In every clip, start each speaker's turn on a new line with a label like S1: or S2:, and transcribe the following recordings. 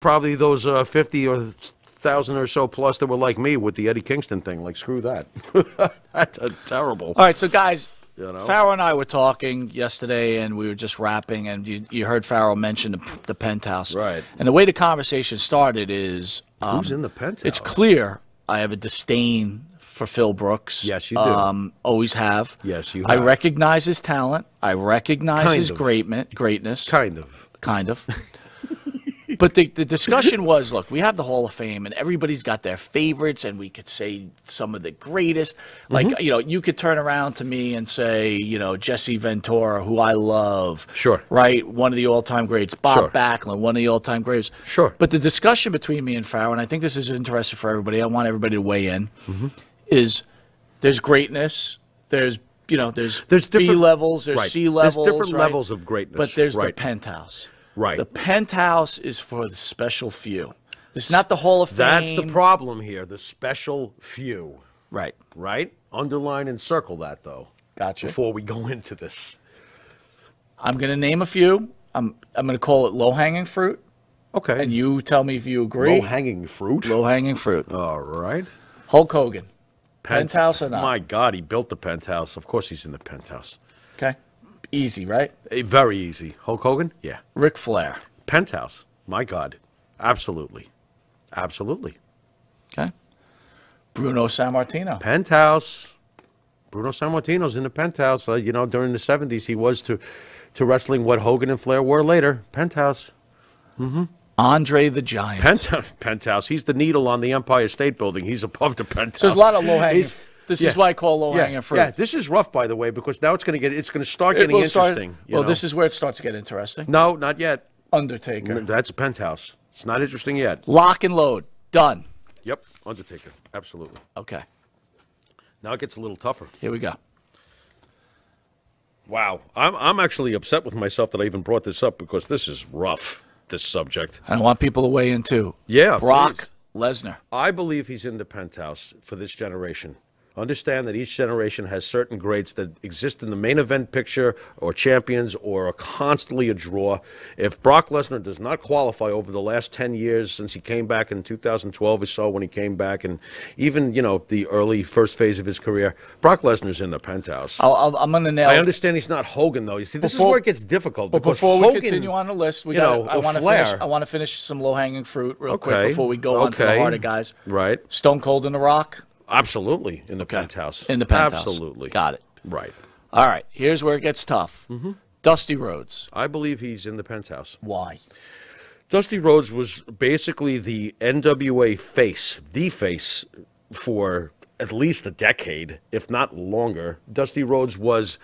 S1: probably those 50 or 1,000 or so plus that were like me with the Eddie Kingston thing. Like, screw that. That's terrible.
S2: All right, so guys,
S1: you know?
S2: Farrell and I were talking yesterday, and we were just rapping, and you heard Farrell mention the Penthouse.
S1: Right.
S2: And the way the conversation started is...
S1: who's in the Penthouse?
S2: It's clear I have a disdain for Phil Brooks.
S1: Yes, you do.
S2: Always have.
S1: Yes, you have.
S2: I recognize his talent. I recognize his greatness.
S1: Kind of.
S2: Kind of. But the discussion was, look, we have the Hall of Fame, and everybody's got their favorites, and we could say some of the greatest. Like, you know, you could turn around to me and say, you know, Jesse Ventura, who I love.
S1: Sure.
S2: Right? One of the all-time greats. Bob Backlund, one of the all-time greats.
S1: Sure.
S2: But the discussion between me and Farrell, and I think this is interesting for everybody, I want everybody to weigh in, is there's greatness, there's B levels, there's C levels.
S1: There's different levels of greatness.
S2: But there's the Penthouse.
S1: Right.
S2: The Penthouse is for the special few. It's not the Hall of Fame.
S1: That's the problem here, the special few.
S2: Right.
S1: Right? Underline and circle that, though.
S2: Gotcha.
S1: Before we go into this.
S2: I'm going to name a few. I'm going to call it low-hanging fruit.
S1: Okay.
S2: And you tell me if you agree.
S1: Low-hanging fruit?
S2: Low-hanging fruit.
S1: All right.
S2: Hulk Hogan. Penthouse or not?
S1: My God, he built the Penthouse. Of course he's in the Penthouse.
S2: Okay. Easy, right?
S1: Very easy. Hulk Hogan? Yeah.
S2: Ric Flair.
S1: Penthouse. My God. Absolutely. Absolutely.
S2: Okay. Bruno Sammartino.
S1: Penthouse. Bruno Sammartino's in the Penthouse. You know, during the 70s, he was to wrestling what Hogan and Flair were later. Penthouse.
S2: Andre the Giant.
S1: Penthouse. He's the needle on the Empire State Building. He's above the Penthouse.
S2: So there's a lot of low-hanging. This is why I call low-hanging fruit.
S1: Yeah, this is rough, by the way, because now it's going to start getting interesting.
S2: Well, this is where it starts to get interesting.
S1: No, not yet.
S2: Undertaker.
S1: That's a Penthouse. It's not interesting yet.
S2: Lock and load. Done.
S1: Yep, Undertaker. Absolutely.
S2: Okay.
S1: Now it gets a little tougher.
S2: Here we go.
S1: Wow. I'm actually upset with myself that I even brought this up because this is rough, this subject.
S2: I want people to weigh in, too.
S1: Yeah,
S2: Brock Lesnar.
S1: I believe he's in the Penthouse for this generation. Understand that each generation has certain greats that exist in the main event picture or champions or are constantly a draw. If Brock Lesnar does not qualify over the last 10 years since he came back in 2012 or so when he came back, and even, you know, the early first phase of his career, Brock Lesnar's in the Penthouse.
S2: I'm going to nail it.
S1: I understand he's not Hogan, though. You see, this is where it gets difficult.
S2: But before we continue on the list, I want to finish some low-hanging fruit real quick before we go on to the harder guys.
S1: Right.
S2: Stone Cold and The Rock.
S1: Absolutely, in the Penthouse.
S2: In the Penthouse.
S1: Absolutely.
S2: Got it.
S1: Right.
S2: All right, here's where it gets tough. Dusty Rhodes.
S1: I believe he's in the Penthouse.
S2: Why?
S1: Dusty Rhodes was basically the NWA face, the face for at least a decade, if not longer. Dusty Rhodes was...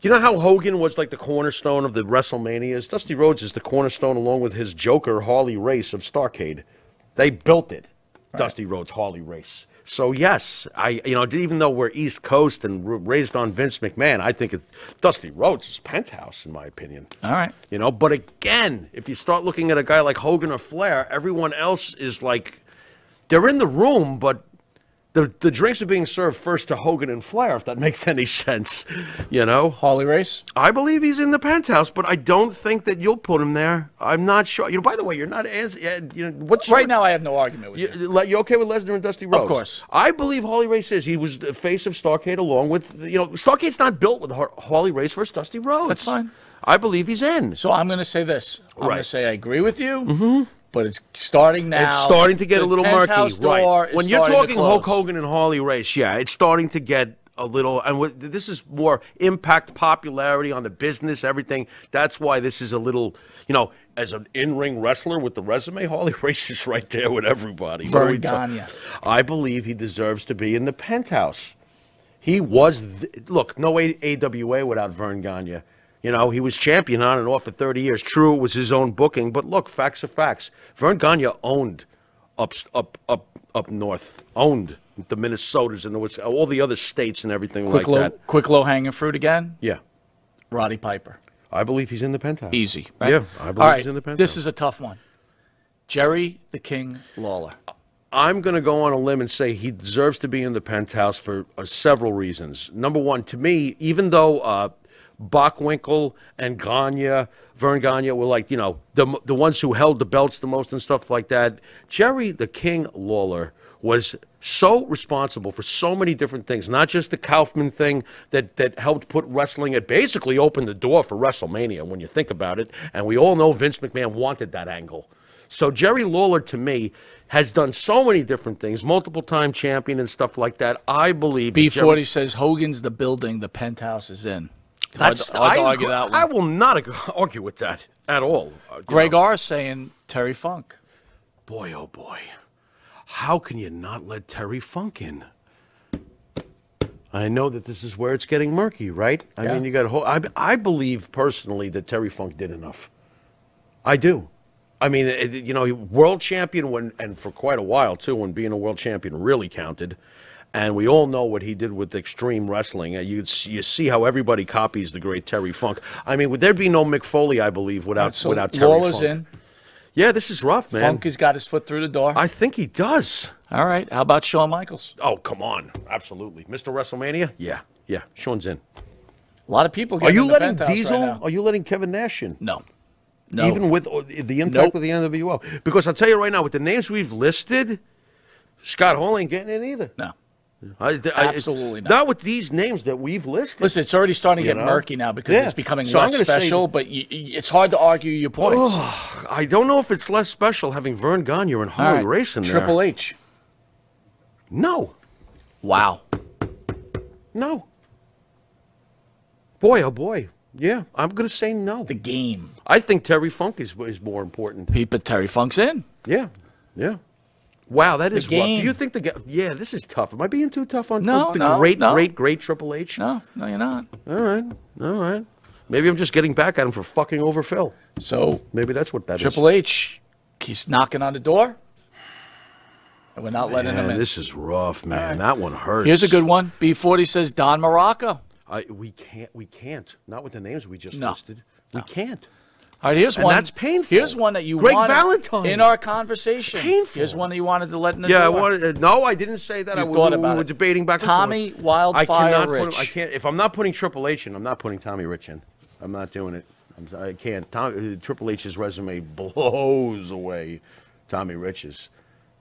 S1: You know how Hogan was like the cornerstone of the WrestleManias? Dusty Rhodes is the cornerstone along with his Joker, Harley Race of Starrcade. They built it. Right. Dusty Rhodes, Harley Race. So yes, even though we're East Coast and raised on Vince McMahon, I think Dusty Rhodes is Penthouse in my opinion.
S2: All right.
S1: But again, if you start looking at a guy like Hogan or Flair, everyone else is like, they're in the room, but the drinks are being served first to Hogan and Flair, if that makes any sense,
S2: Harley Race?
S1: I believe he's in the Penthouse, but I don't think that you'll put him there. I'm not sure. By the way, you're not as,
S2: Right now I have no argument with you.
S1: You okay with Lesnar and Dusty Rhodes?
S2: Of course.
S1: I believe Harley Race is. He was the face of Starrcade along with, Starrcade's not built with Harley Race versus Dusty Rhodes.
S2: That's fine.
S1: I believe he's in.
S2: So I'm going to say this. I'm going to say I agree with you. But it's starting now.
S1: It's starting to get a little murky, right? When you're talking
S2: Hulk
S1: Hogan and Harley Race, yeah, it's starting to get a little. And this is more impact, popularity on the business, everything. That's why this is a little, as an in-ring wrestler with the resume, Harley Race is right there with everybody.
S2: Vern Gagne.
S1: I believe he deserves to be in the Penthouse. He was look, no AWA without Vern Gagne. He was champion on and off for 30 years. True, it was his own booking, but look, facts are facts. Vern Gagne owned up north, owned the Minnesotas and all the other states and everything that.
S2: Quick low-hanging fruit again?
S1: Yeah.
S2: Roddy Piper.
S1: I believe he's in the Penthouse.
S2: Easy, right?
S1: Yeah, I believe he's in the Penthouse.
S2: This is a tough one. Jerry the King Lawler.
S1: I'm going to go on a limb and say he deserves to be in the Penthouse for several reasons. Number one, to me, even though Bockwinkel and Vern Gagne were like, you know, the ones who held the belts the most and stuff like that. Jerry the King Lawler was so responsible for so many different things, not just the Kaufman thing that helped put wrestling, it basically opened the door for WrestleMania when you think about it, and we all know Vince McMahon wanted that angle. So Jerry Lawler, to me, has done so many different things, multiple-time champion and stuff like that. I believe...
S2: B40 says Hogan's the building the Penthouse is in. Hard to argue that one.
S1: I will not argue with that at all.
S2: Greg R. saying Terry Funk.
S1: Boy, oh boy. How can you not let Terry Funk in? I know that this is where it's getting murky, right? I mean, you got I believe personally that Terry Funk did enough. I do. I mean, you know, world champion and for quite a while too, when being a world champion really counted. And we all know what he did with Extreme Wrestling. You see how everybody copies the great Terry Funk. I mean, would there be no Mick Foley, I believe, without Terry
S2: Lawler's
S1: Funk?
S2: in.
S1: Yeah, this is rough, man.
S2: Funk has got his foot through the door.
S1: I think he does.
S2: All right. How about Shawn Michaels?
S1: Oh, come on. Absolutely. Mr. WrestleMania? Yeah. Yeah. Shawn's in.
S2: A lot of people
S1: Are you letting
S2: Penthouse
S1: Diesel?
S2: Right now.
S1: Are you letting Kevin Nash in?
S2: No. No.
S1: Even with the impact of the NWO? Because I'll tell you right now, with the names we've listed, Scott Hall ain't getting in either.
S2: No. Absolutely not.
S1: Not with these names that we've listed.
S2: Listen, it's already starting to get murky now because it's becoming less special, but it's hard to argue your points.
S1: Oh, I don't know if it's less special having Vern Gagne and Harley Race in there.
S2: Triple H.
S1: No.
S2: Wow.
S1: No. Boy, oh boy. Yeah, I'm going to say no.
S2: The Game.
S1: I think Terry Funk is more important.
S2: But Terry Funk's in.
S1: Yeah, yeah. Wow, that is rough.
S2: Game.
S1: Do you think yeah, this is tough. Am I being too tough on
S2: the
S1: great Triple H?
S2: No, you're not.
S1: All right. Maybe I'm just getting back at him for fucking over Phil.
S2: So
S1: maybe that's what that
S2: Triple H, he's knocking on the door, and we're not letting him in.
S1: This is rough, man. Right. That one hurts.
S2: Here's a good one. B40 says Don Morocco.
S1: We can't. Not with the names we just listed. We can't.
S2: All right, here's one.
S1: That's painful.
S2: Here's one that you wanted in our conversation.
S1: It's painful.
S2: Here's one that you wanted to let in the
S1: door.
S2: Yeah,
S1: I wanted. No, I didn't say that.
S2: We were
S1: debating back
S2: Tommy
S1: and forth.
S2: Wildfire Rich.
S1: I can't. If I'm not putting Triple H in, I'm not putting Tommy Rich in. I'm not doing it. I can't. Triple H's resume blows away Tommy Rich's.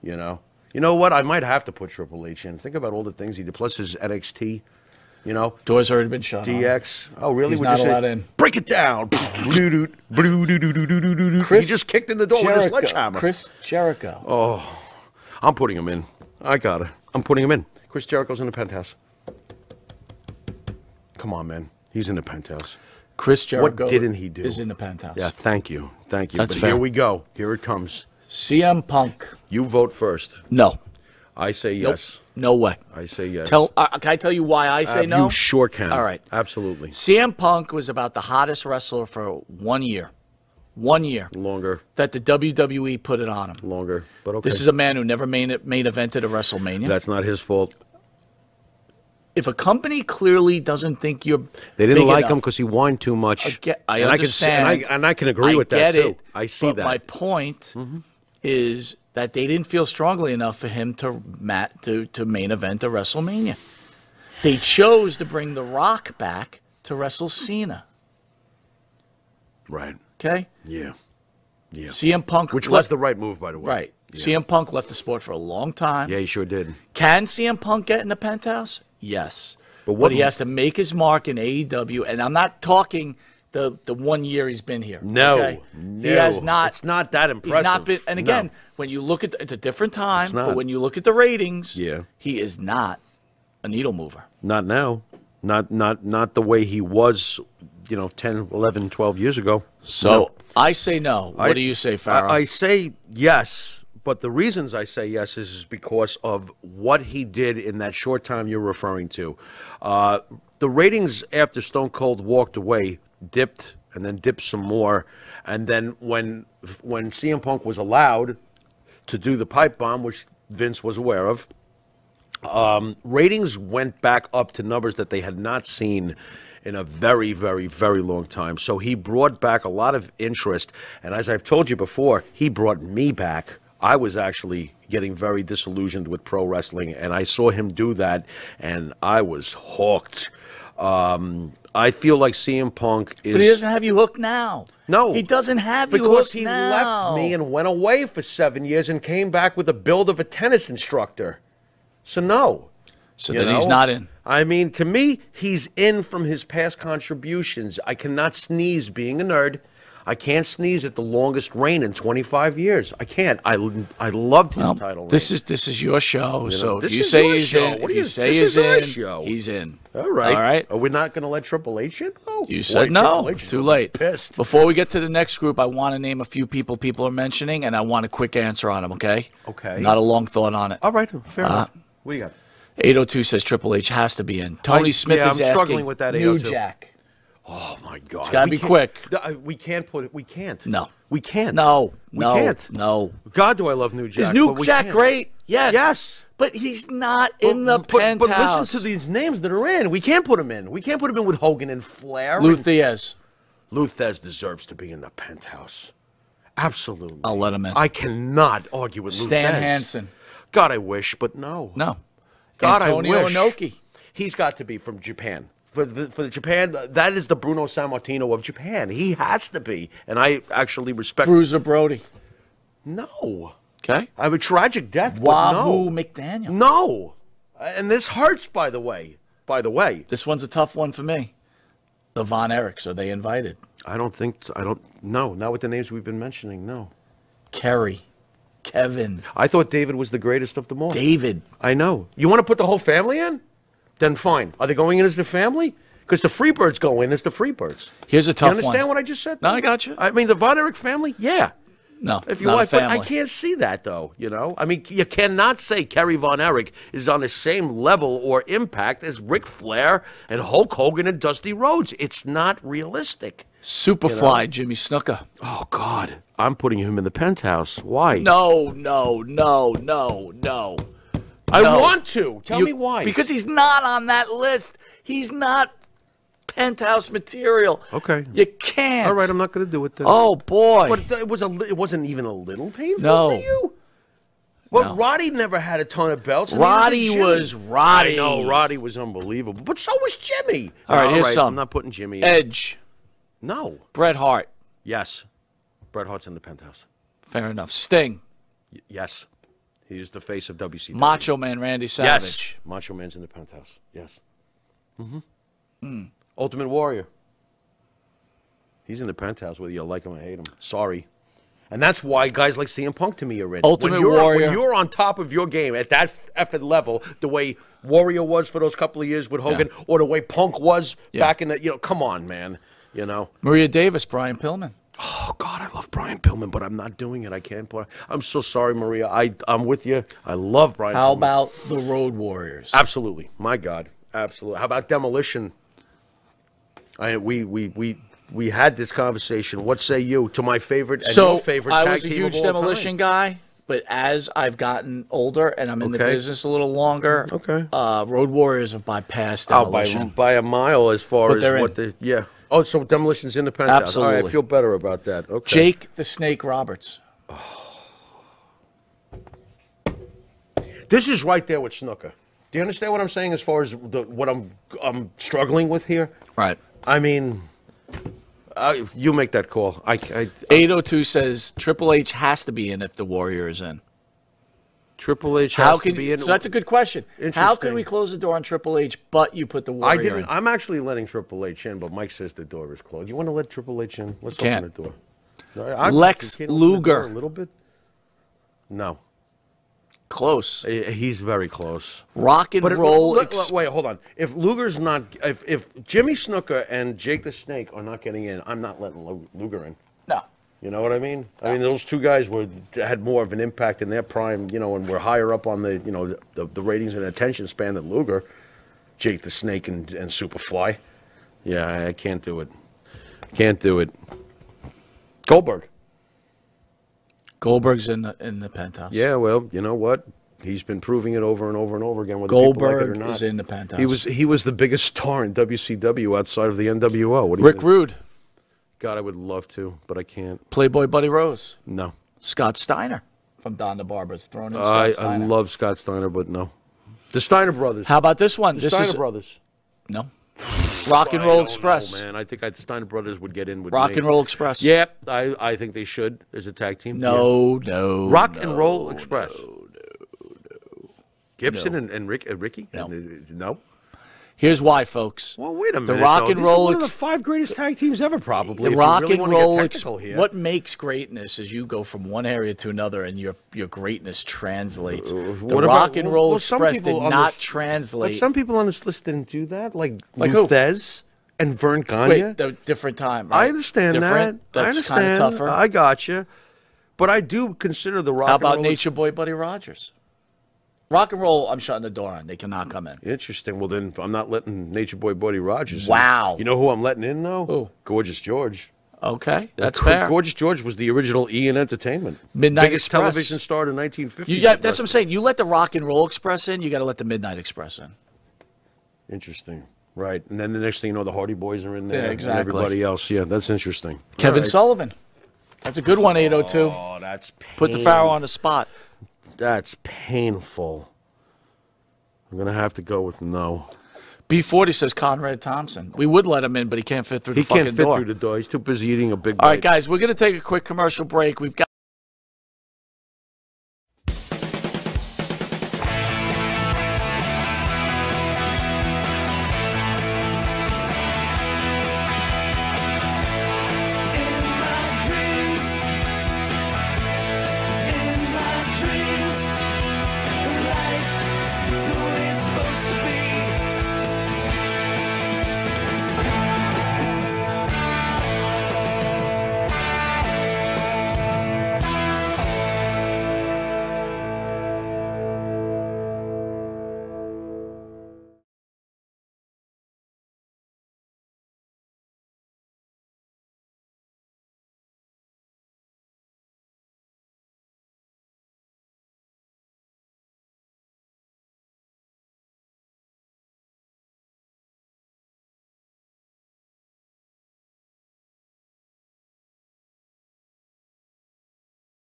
S1: You know. You know what? I might have to put Triple H in. Think about all the things he did. Plus his NXT. You know,
S2: door's already been shut.
S1: DX. Oh, really?
S2: He's not allowed in.
S1: Break it down. He just kicked in the door with a sledgehammer.
S2: Chris Jericho.
S1: Oh, I'm putting him in. I got it. I'm putting him in. Chris Jericho's in the Penthouse. Come on, man. He's in the Penthouse.
S2: Chris Jericho.
S1: What didn't he do?
S2: Is in the Penthouse.
S1: Yeah, thank you. Thank you.
S2: That's
S1: but
S2: fair.
S1: Here we go. Here it comes.
S2: CM Punk.
S1: You vote first.
S2: No.
S1: I say yes.
S2: Nope. No way.
S1: I say yes.
S2: Can I tell you why I say no?
S1: You sure can.
S2: All right.
S1: Absolutely.
S2: CM Punk was about the hottest wrestler for 1 year. 1 year.
S1: Longer.
S2: That the WWE put it on him.
S1: Longer. But okay.
S2: This is a man who never main evented a WrestleMania.
S1: That's not his fault.
S2: If a company clearly doesn't think you're
S1: They didn't like
S2: enough,
S1: him because he whined too much.
S2: I understand.
S1: And I can agree with that, too. I see
S2: but
S1: that.
S2: My point is that they didn't feel strongly enough for him to main event a WrestleMania. They chose to bring The Rock back to wrestle Cena.
S1: Right.
S2: Okay?
S1: Yeah. Yeah.
S2: CM Punk...
S1: Which was the right move, by the way.
S2: Right.
S1: Yeah.
S2: CM Punk left the sport for a long time.
S1: Yeah, he sure did.
S2: Can CM Punk get in the Penthouse? Yes. But he has to make his mark in AEW, and I'm not talking... The 1 year he's been here.
S1: No,
S2: okay?
S1: no.
S2: He has not.
S1: It's not that impressive.
S2: He's not been. And again, when you look at it's a different time. But when you look at the ratings, he is not a needle mover.
S1: Not now. Not the way he was, 10, 11, 12 years ago.
S2: So no. I say no. What do you say, Farrell?
S1: I say yes. But the reasons I say yes is because of what he did in that short time you're referring to. The ratings after Stone Cold walked away dipped and then dipped some more, and then when CM Punk was allowed to do the pipe bomb, which Vince was aware of, ratings went back up to numbers that they had not seen in a very, very, very long time. So he brought back a lot of interest, and as I've told you before, he brought me back. I was actually getting very disillusioned with pro wrestling, and I saw him do that, and I was hooked. I feel like CM Punk is.
S2: But he doesn't have you hooked now.
S1: No.
S2: He doesn't have you
S1: because
S2: hooked
S1: he
S2: now.
S1: left me and went away for 7 years and came back with the build of a tennis instructor. So no.
S2: So then he's not in.
S1: I mean, to me, he's in from his past contributions. I cannot sneeze being a nerd. I can't sneeze at the longest reign in 25 years. I can't. I loved his title reign.
S2: This is your show. So if
S1: this
S2: you
S1: is
S2: say
S1: your
S2: he's
S1: show.
S2: in,
S1: What
S2: if
S1: do
S2: you say he's
S1: our
S2: in,
S1: show.
S2: he's in.
S1: All right.
S2: All right.
S1: Are we not going to let Triple H in? Oh,
S2: You
S1: boy,
S2: said no.
S1: Triple H is
S2: Too
S1: gonna be
S2: late.
S1: Pissed.
S2: Before we get to the next group, I want to name a few people are mentioning, and I want a quick answer on them. Okay.
S1: Okay.
S2: Not a long thought on it.
S1: All right. Fair enough. What do you got?
S2: 802 says Triple H has to be in. Tony Smith is
S1: I'm
S2: asking.
S1: struggling with that
S2: New
S1: 802.
S2: Jack.
S1: Oh my God!
S2: It's got to be quick.
S1: We can't put it. We can't.
S2: No.
S1: We can't.
S2: No.
S1: We can't.
S2: No.
S1: God, do I love New Jack?
S2: Is New
S1: but we
S2: Jack
S1: can't.
S2: great? Yes.
S1: Yes.
S2: But he's not in the
S1: But
S2: Penthouse.
S1: listen to these names that are in. We can't put him in. We can't put him in with Hogan and Flair.
S2: Lou Thez.
S1: Lou Thez deserves to be in the Penthouse. Absolutely.
S2: I'll let him in.
S1: I cannot argue with Lou
S2: Stan
S1: Thez.
S2: Hansen.
S1: God, I wish, but no.
S2: No.
S1: God,
S2: Antonio
S1: I wish.
S2: Inoki.
S1: He's got to be from Japan. For the Japan, that is the Bruno Sammartino of Japan. He has to be, and I actually respect.
S2: Bruiser Brody.
S1: No.
S2: Okay.
S1: I have a tragic death, but
S2: Wahoo
S1: no.
S2: McDaniel.
S1: No. And this hurts, by the way.
S2: This one's a tough one for me. The Von Erichs, are they invited?
S1: I don't know. Not with the names we've been mentioning, no.
S2: Kerry. Kevin.
S1: I thought David was the greatest of them all.
S2: David.
S1: I know. You want to put the whole family in? Then fine. Are they going in as the family? Because the Freebirds go in as the Freebirds.
S2: Here's a tough one.
S1: You understand what I just said?
S2: No, I got you.
S1: I mean, the Von Erich family? Yeah.
S2: No,
S1: If
S2: it's
S1: you
S2: not
S1: want,
S2: a family.
S1: but I can't see that, though, you know? I mean, you cannot say Kerry Von Erich is on the same level or impact as Ric Flair and Hulk Hogan and Dusty Rhodes. It's not realistic.
S2: Superfly, Jimmy Snuka.
S1: Oh, God. I'm putting him in the Penthouse. Why?
S2: No.
S1: I want to. Tell me why.
S2: Because he's not on that list. He's not Penthouse material.
S1: Okay.
S2: You can't.
S1: All right, I'm not going to do it then.
S2: Oh, boy.
S1: But it wasn't even a little painful
S2: No.
S1: for you? Well,
S2: No.
S1: Roddy never had a ton of belts. and
S2: Roddy
S1: neither did Jimmy.
S2: was Roddy.
S1: I know, Roddy was unbelievable. But so was Jimmy.
S2: All right, here's some.
S1: I'm not putting Jimmy in.
S2: Edge.
S1: No.
S2: Bret Hart.
S1: Yes. Bret Hart's in the Penthouse.
S2: Fair enough. Sting.
S1: Yes. He's the face of WCW.
S2: Macho Man Randy Savage.
S1: Yes. Macho Man's in the Penthouse. Yes. Ultimate Warrior. He's in the Penthouse whether you like him or hate him. Sorry. And that's why guys like CM Punk to me are in.
S2: Ultimate
S1: when
S2: Warrior.
S1: When you're on top of your game at that effort level, the way Warrior was for those couple of years with Hogan, or the way Punk was back in the, come on, man. You know.
S2: Maria Davis, Brian Pillman.
S1: Oh, God, I love Brian Pillman, but I'm not doing it. I can't put. I'm so sorry, Maria. I'm with you. I love Brian
S2: How
S1: Pillman.
S2: about the Road Warriors?
S1: Absolutely. My God. Absolutely. How about Demolition? We had this conversation. What say you to my favorite and your favorite
S2: I
S1: tag
S2: was a
S1: team
S2: huge
S1: of all
S2: Demolition
S1: time?
S2: guy, but as I've gotten older and I'm in the
S1: Okay.
S2: business a little longer,
S1: Okay.
S2: Road Warriors have bypassed
S1: Oh,
S2: Demolition.
S1: by a mile as far
S2: But
S1: as
S2: they're
S1: what
S2: in.
S1: the Oh, so Demolition's in the Penthouse. All right, I
S2: Absolutely.
S1: feel better about that. Okay.
S2: Jake the Snake Roberts.
S1: This is right there with Snuka. Do you understand what I'm saying as far as what I'm struggling with here?
S2: Right.
S1: I mean, you make that call.
S2: 802 says Triple H has to be in if the Warrior is in.
S1: Triple H
S2: How
S1: has
S2: can
S1: to be in.
S2: So that's a good question. How
S1: Interesting.
S2: can we close the door on Triple H, but you put the Warrior
S1: I didn't.
S2: in?
S1: I'm actually letting Triple H in, but Mike says the door is closed. You want to let Triple H in? Let's
S2: Can't.
S1: open the door. No,
S2: Lex
S1: can you open the door
S2: Luger.
S1: a little bit. No,
S2: Close.
S1: he's very close.
S2: Rock and
S1: But
S2: roll.
S1: wait, hold on. If Luger's not, if Jimmy Snuka and Jake the Snake are not getting in, I'm not letting Luger in.
S2: No.
S1: You know what I mean? I mean, those two guys had more of an impact in their prime, and were higher up on the ratings and attention span than Luger, Jake the Snake and Superfly. Yeah, I can't do it. Can't do it. Goldberg.
S2: Goldberg's in the Penthouse.
S1: Yeah, well, you know what? He's been proving it over and over and over again. Whether people like it or
S2: Goldberg
S1: not.
S2: is in the Penthouse.
S1: He was the biggest star in WCW outside of the NWO. What do you
S2: Rick
S1: think?
S2: Rude.
S1: God, I would love to, but I can't.
S2: Playboy Buddy Rose.
S1: No.
S2: Scott Steiner from Don the Barber's thrown in
S1: I
S2: Scott Steiner.
S1: love Scott Steiner, but no. The Steiner brothers.
S2: How about this one?
S1: the
S2: This
S1: Steiner
S2: is
S1: brothers.
S2: no. Rock and
S1: I
S2: Roll
S1: don't
S2: Express.
S1: know, man. I think Steiner Brothers would get in with
S2: Rock
S1: me.
S2: and Roll Express.
S1: Yep, I think they should as a tag team.
S2: No, no.
S1: Rock
S2: no,
S1: and Roll Express.
S2: No.
S1: Gibson and Ricky?
S2: No.
S1: No?
S2: Here's why, folks.
S1: Well, wait a minute.
S2: Rock
S1: though.
S2: and
S1: These are
S2: Roll
S1: one of the 5 greatest tag teams ever, probably.
S2: The
S1: if
S2: Rock
S1: you really
S2: and
S1: wanna get
S2: Roll
S1: technical here.
S2: What makes greatness is you go from one area to another, and your greatness translates. The
S1: what
S2: Rock
S1: about-
S2: and Roll
S1: well, some
S2: Express
S1: people
S2: did
S1: on
S2: not
S1: this-
S2: translate.
S1: But some people on this list didn't do that, like
S2: who?
S1: Luthez and Vern Gagne.
S2: Wait, the different time. Right?
S1: I understand
S2: different?
S1: that.
S2: That's
S1: I
S2: kind of
S1: understand.
S2: tougher.
S1: I got you. But I do consider the Rock
S2: How
S1: and
S2: about
S1: Roll
S2: Nature Boy Buddy Rogers? Rock and Roll, I'm shutting the door on. They cannot come in.
S1: Interesting. Well, then I'm not letting Nature Boy Buddy Rogers in.
S2: Wow.
S1: You know who I'm letting in, though?
S2: Who?
S1: Gorgeous George.
S2: Okay, that's fair.
S1: Gorgeous George was the original Ian Entertainment.
S2: Midnight
S1: Biggest
S2: Express.
S1: television star in 1950.
S2: That's what I'm saying. You let the Rock and Roll Express in, you got to let the Midnight Express in.
S1: Interesting. Right. And then the next thing you know, the Hardy Boys are in there.
S2: Yeah, exactly.
S1: And everybody else. Yeah, that's interesting.
S2: Kevin
S1: All right.
S2: Sullivan. That's a good one, 802.
S1: Oh, that's painful.
S2: Put the Pharaoh on the spot.
S1: That's painful. I'm going to have to go with no.
S2: B40 says Conrad Thompson. We would let him in, but he can't fit through the
S1: He
S2: fucking
S1: can't fit
S2: door.
S1: through the door. He's too busy eating a big
S2: All right,
S1: bite.
S2: guys, we're going to take a quick commercial break. We've got